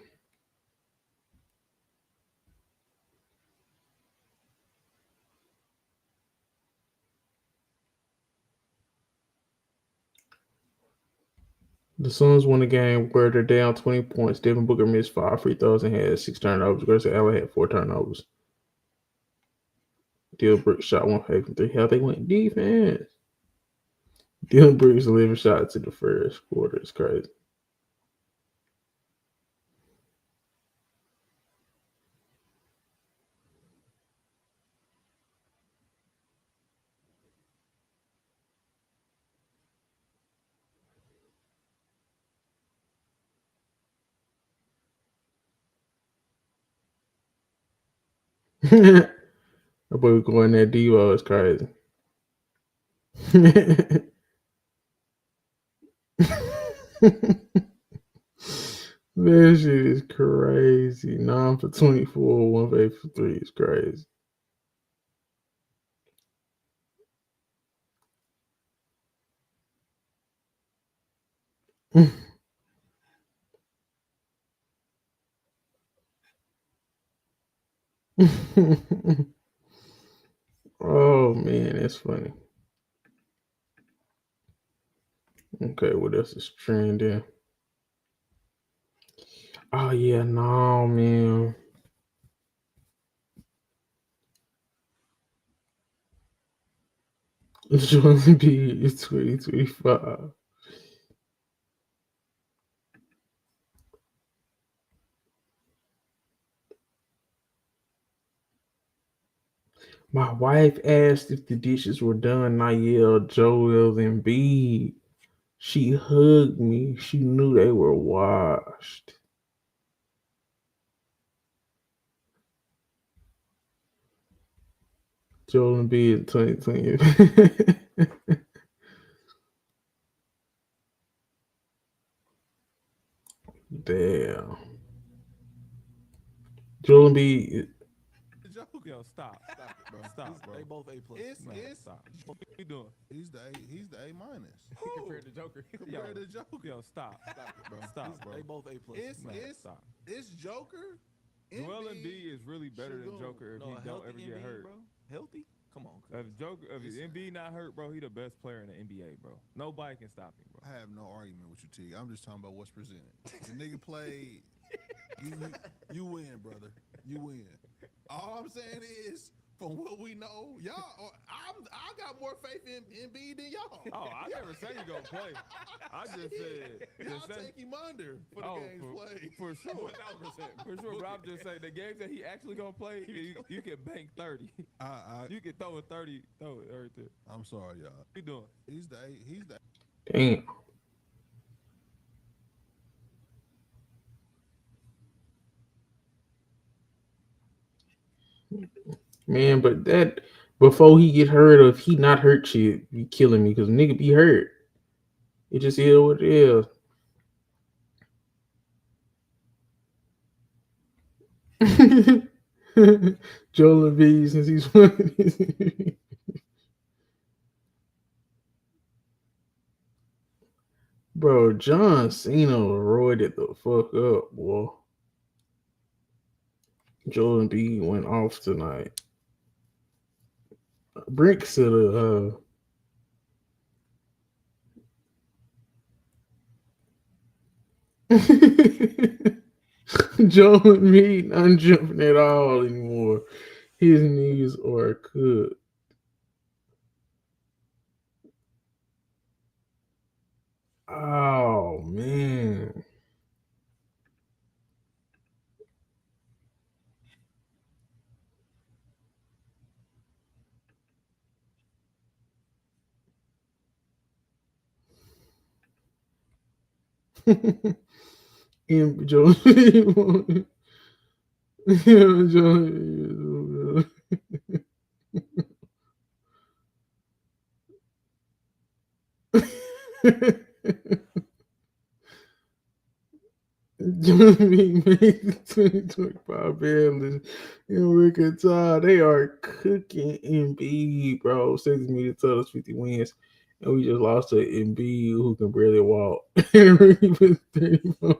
The Suns won a game where they're down 20 points. Devin Booker missed 5 free throws and had 6 turnovers. Grayson Allen had 4 turnovers. Dylan Brooks shot 1 from 3. How they went defense. Dylan Brooks 11 shots in the first quarter. It's crazy. That boy was going that Devo is crazy. That shit is crazy. 9 for 24, 1 for 8 for 3 is crazy. Oh man, that's funny. Okay, what else is trending? Oh yeah, no man. Joel B is 2025. My wife asked if the dishes were done. I yelled Joel and B. She hugged me. She knew they were washed. Joel and B in 2020. Damn. Joel and B. Yo, stop it, bro. Stop, bro. They both A plus. It's Stop. What you doing? He's the A minus. Compared to Joker. Compared to Joker. Yo, stop it, bro. Stop, bro. They both A plus. Stop. It's Joker. Joel Embiid is really better than Joker if he don't ever get hurt. Bro. Healthy? Come on. If Embiid not hurt, bro, he the best player in the NBA, bro. Nobody can stop him, bro. I have no argument with you, T. I'm just talking about what's presented. The nigga played. You win, brother. You win. All I'm saying is, from what we know, y'all, I got more faith in Embiid than y'all. Oh, I never say you gonna play. I just said y'all take him under for the games played. For sure, 1,000%. For sure, but I'm just saying the games that he actually gonna play, you can bank 30. You can throw a 30, throw it right there. I'm sorry, y'all. What you doing? He's the Damn. Man, but that before he get hurt, or if he not hurt, shit be killing me because nigga be hurt. It just is what it is. Joel Embiid since he's one. Bro, John Cena roided the fuck up, boy. Joel Embiid went off tonight. Brick said, Joel Embiid not jumping at all anymore. His knees are cooked. Oh man. Joel Joel Johnny made 2025 bandits and Rick and Todd. They are cooking Embiid, bro. 6 meter totals, 50 wins. And we just lost to Embiid who can barely walk. And Ricky was 34.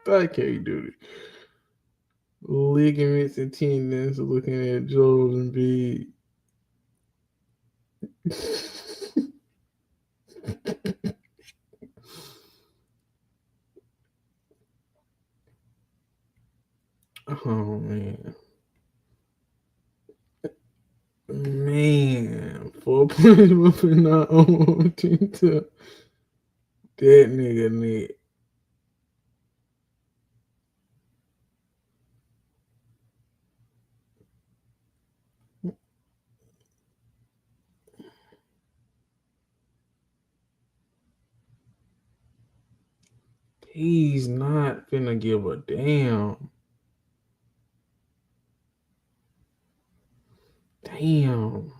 I can't do it. Ligaments and tendons looking at Joel Embiid. Oh man. Man, 4 points whooping not on to that nigga Nick. He's not finna give a damn. Damn.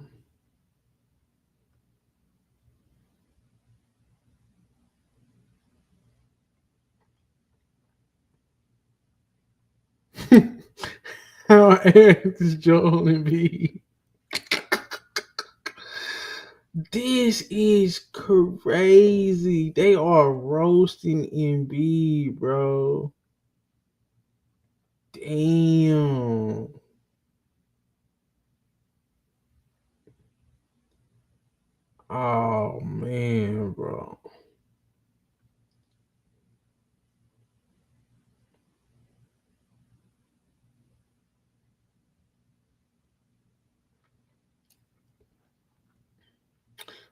my ass is Joel Embiid. This is crazy. They are roasting Embiid, bro. Damn. Oh man, bro.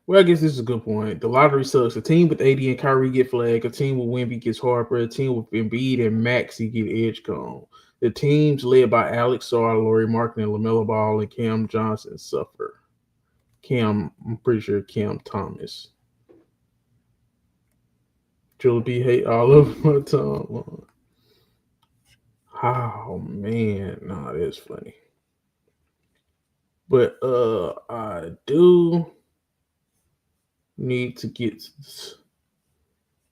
Well, I guess this is a good point. The lottery sucks. A team with AD and Kyrie get Flagg. A team with Wemby gets Harper. A team with Embiid and Maxey get Edgecombe. The teams led by Alex Sarr, Laurie Markin, and LaMelo Ball and Cam Johnson suffer. I'm pretty sure Cam Thomas. Julie B hate all over my tongue. Oh man, nah, that's funny. But I do need to get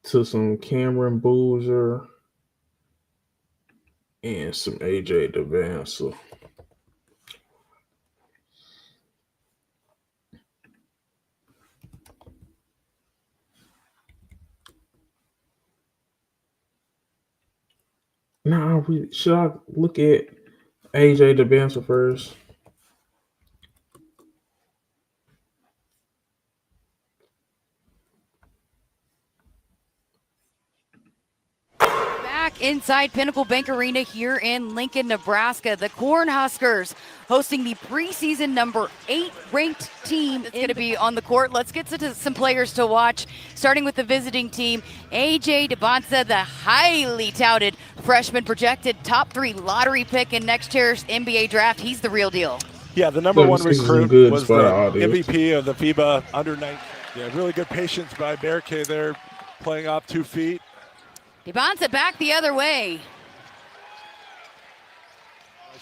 to some Cameron Boozer and some AJ Devancer. Nah, should I look at AJ Devancer first? Back inside Pinnacle Bank Arena here in Lincoln, Nebraska. The Cornhuskers hosting the preseason number 8 ranked team that's going to be on the court. Let's get to some players to watch, starting with the visiting team. AJ Debonsa, the highly touted freshman, projected top 3 lottery pick in next year's NBA draft. He's the real deal. Yeah, the number 1 recruit was the MVP of the FIBA under-19. Yeah, really good patience by Berke there, playing off 2 feet. Debonsa back the other way.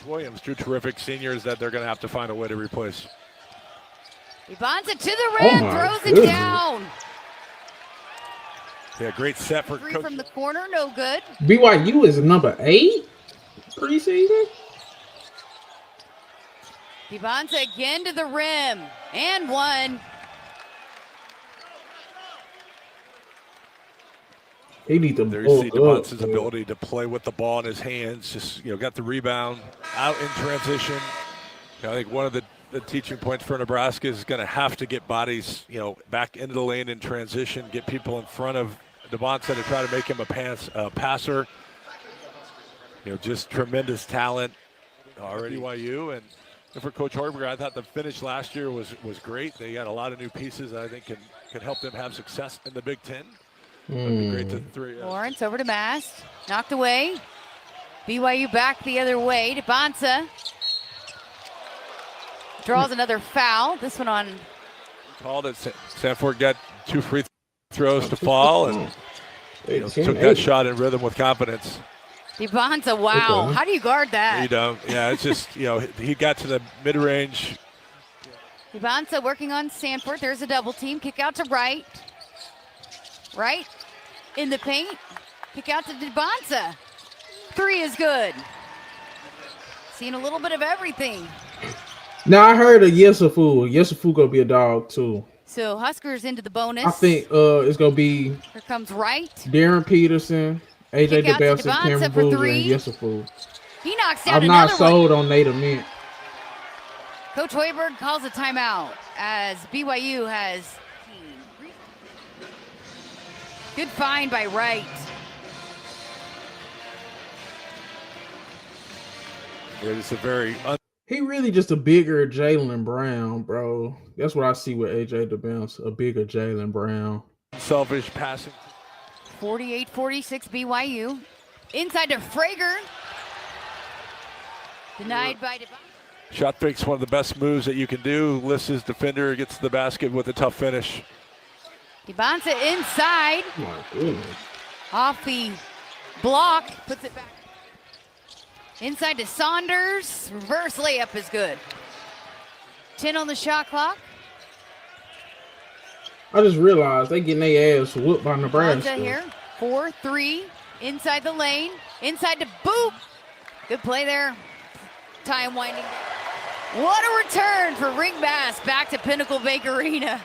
Williams, 2 terrific seniors that they're going to have to find a way to replace. Debonsa to the rim, throws it down. Yeah, great set for Three Coach. from the corner, no good. BYU is number 8 preseason. Debonsa again to the rim, and 1. He needs to there you see Debonsa's ability to play with the ball in his hands. Just got the rebound out in transition. I think one of the teaching points for Nebraska is going to have to get bodies back into the lane in transition, get people in front of Debonsa to try to make him a passer. Just tremendous talent already. BYU and for Coach Hoiberger, I thought the finish last year was great. They got a lot of new pieces that I think can help them have success in the Big Ten. That'd be great to 3. Lawrence over to Mast, knocked away. BYU back the other way. Debonsa draws another foul. This one on. Called it. Sanford got 2 free throws to fall and took that shot in rhythm with confidence. Debonsa, wow. Okay. How do you guard that? You don't. Yeah, it's just, he got to the mid-range. Debonsa working on Sanford. There's a double team. Kick out to Wright. Right in the paint. Kick out to Debonsa. 3 is good. Seeing a little bit of everything. Now I heard of Yesufu. Yesufu gonna be a dog too. So Huskers into the bonus. I think it's gonna be. Here comes Wright. Darren Peterson, AJ Debonsa, Cameron Boozer, and Yesufu. He knocks down I'm another not sold one. on Nate Mint. Coach Hoiberg calls a timeout as BYU has. Good find by Wright. It's a very. He really just a bigger Jaylen Brown, bro. That's what I see with AJ Debonsa, a bigger Jaylen Brown. Selfish passing. 48-46 BYU. Inside to Frager. Denied by Debonsa. Shot fake's one of the best moves that you can do. Lifts his defender, gets to the basket with a tough finish. Debonsa inside. Oh my goodness. Off the block, puts it back. Inside to Saunders. Reverse layup is good. 10 on the shot clock. I just realized they getting their ass whooped by Nebraska. Debonsa here. 4-3. Inside the lane. Inside to Boop. Good play there. Time winding down. What a return for Ring Mass back to Pinnacle Bank Arena.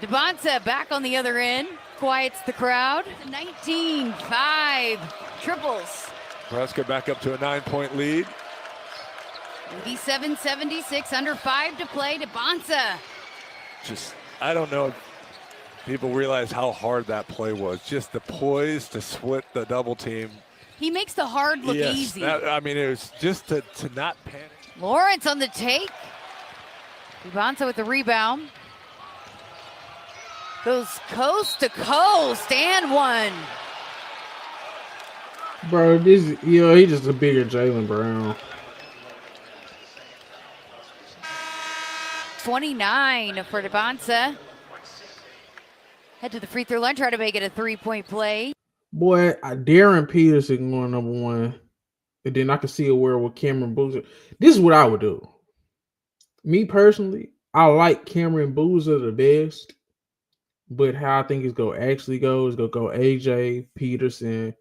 Devonta back on the other end, quiets the crowd. 19-5 triples. Nebraska back up to a 9-point lead. 87-76, under 5 to play. Devonta. Just, I don't know if people realize how hard that play was. Just the poise to split the double team. He makes the hard look easy. I mean, it was just to not panic. Lawrence on the take. Devonta with the rebound. Goes coast to coast and one. Bro, he's just a bigger Jaylen Brown. 29 for Devonta. Head to the free throw line, try to make it a 3-point play. Boy, Darren Peterson going number 1. And then I can see a world with Cameron Boozer. This is what I would do. Me personally, I like Cameron Boozer the best. But how I think it's going to actually go is going to go AJ, Peterson,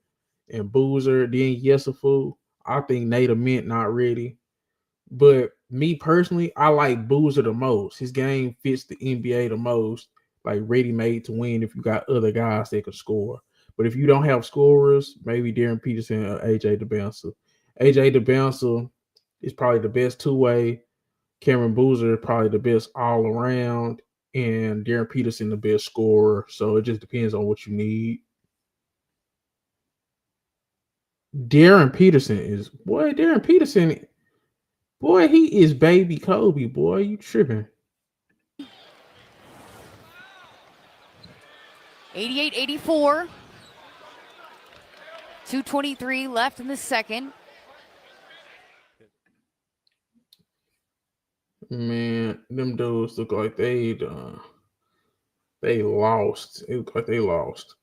and Boozer. Then Yesufu. I think Nate Mint not ready. But me personally, I like Boozer the most. His game fits the NBA the most. Like ready-made to win if you got other guys that can score. But if you don't have scorers, maybe Darren Peterson or AJ DeBouncer. AJ DeBouncer is probably the best two-way. Cameron Boozer is probably the best all-around. And Darren Peterson the best scorer. So it just depends on what you need. Darren Peterson, he is baby Kobe, boy. You tripping. 88-84. 2:23 left in the second. Man, them dudes look like they lost. It looked like they lost.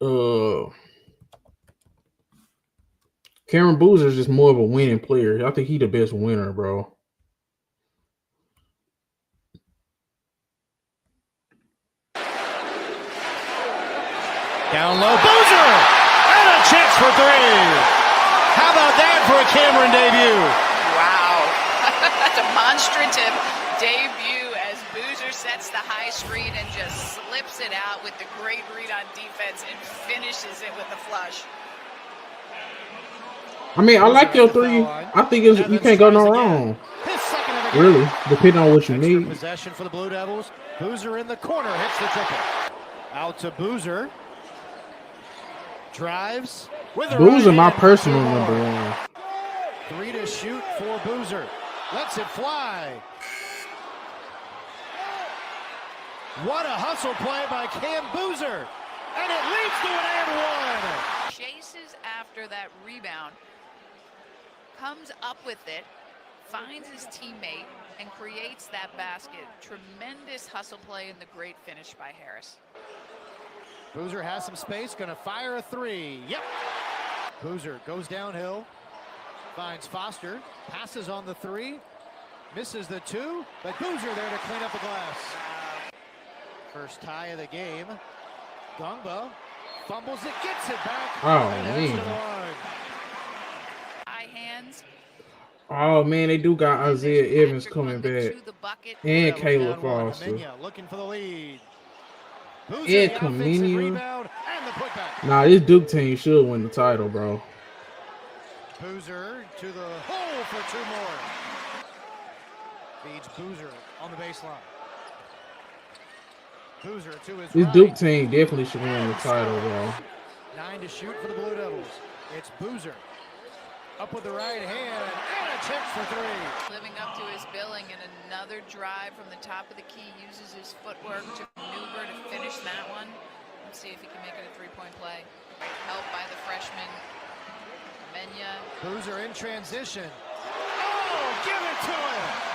Cameron Boozer is just more of a winning player. I think he the best winner, bro. Down low, Boozer! And a chance for 3. How about that for a Cameron debut? Wow. Demonstrative debut as Boozer sets the high screen and just slips it out with the great read on defense and finishes it with the flush. I mean, I like your 3. I think you can't go no wrong. Really, depending on what you need. Possession for the Blue Devils. Boozer in the corner hits the triple. Out to Boozer. Drives. Boozer, my personal number 1. 3 to shoot for Boozer. Lets it fly. What a hustle play by Cam Boozer. And it leads to an and 1. Chases after that rebound. Comes up with it. Finds his teammate and creates that basket. Tremendous hustle play and the great finish by Harris. Boozer has some space, gonna fire a 3. Yep. Boozer goes downhill, finds Foster, passes on the 3, misses the 2, but Boozer there to clean up the glass. First tie of the game. Gongba fumbles it, gets it back. Oh, man. High hands. Oh, man, they do got Isaiah Evans coming back. And Caleb Foster. Looking for the lead. And Kamenia. Nah, this Duke team should win the title, bro. Boozer to the hole for 2 more. Feeds Boozer on the baseline. Boozer to his This right. Duke team definitely should win the title, bro. 9 to shoot for the Blue Devils. It's Boozer. Up with the right hand and a chance for 3. Living up to his billing and another drive from the top of the key. Uses his footwork to maneuver to finish that one. Let's see if he can make it a 3-point play. Helped by the freshman, Menya. Boozer in transition. Oh, give it to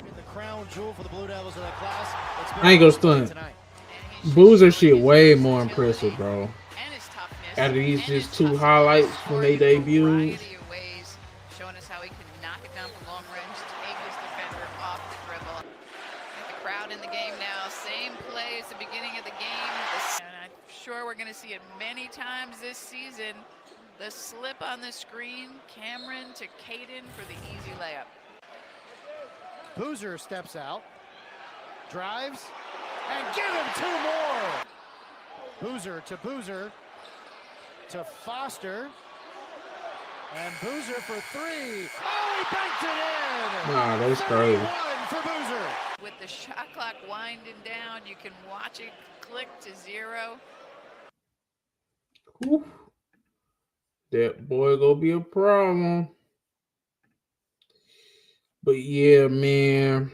him! The crown jewel for the Blue Devils of the class. I ain't gonna stunt. Boozer shit way more impressive, bro. Out of these just 2 highlights from their debut. Showing us how he can knock it down from long range, take his defender off the dribble. The crowd in the game now, same play as the beginning of the game. And I'm sure we're going to see it many times this season. The slip on the screen, Cameron to Caden for the easy layup. Boozer steps out, drives, and give him 2 more. Boozer to Foster, and Boozer for 3. Oh, he banked it in! Nah, that's crazy. 31 for Boozer. With the shot clock winding down, you can watch it click to 0. Oof. That boy gonna be a problem. But yeah, man.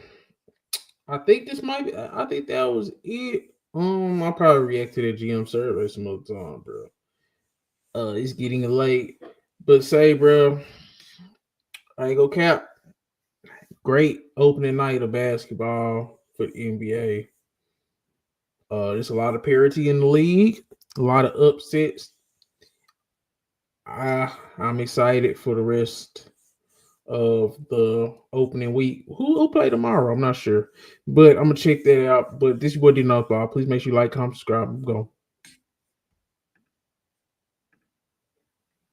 I think this might be. I think that was it. I'll probably react to the GM survey some other time, bro. It's getting late. But say, bro, I ain't gonna cap. Great opening night of basketball for the NBA. There's a lot of parity in the league, a lot of upsets. I'm excited for the rest of the opening week. Who play tomorrow? I'm not sure, but I'm gonna check that out. But this is what you know about. Please make sure you like, comment, subscribe. Go.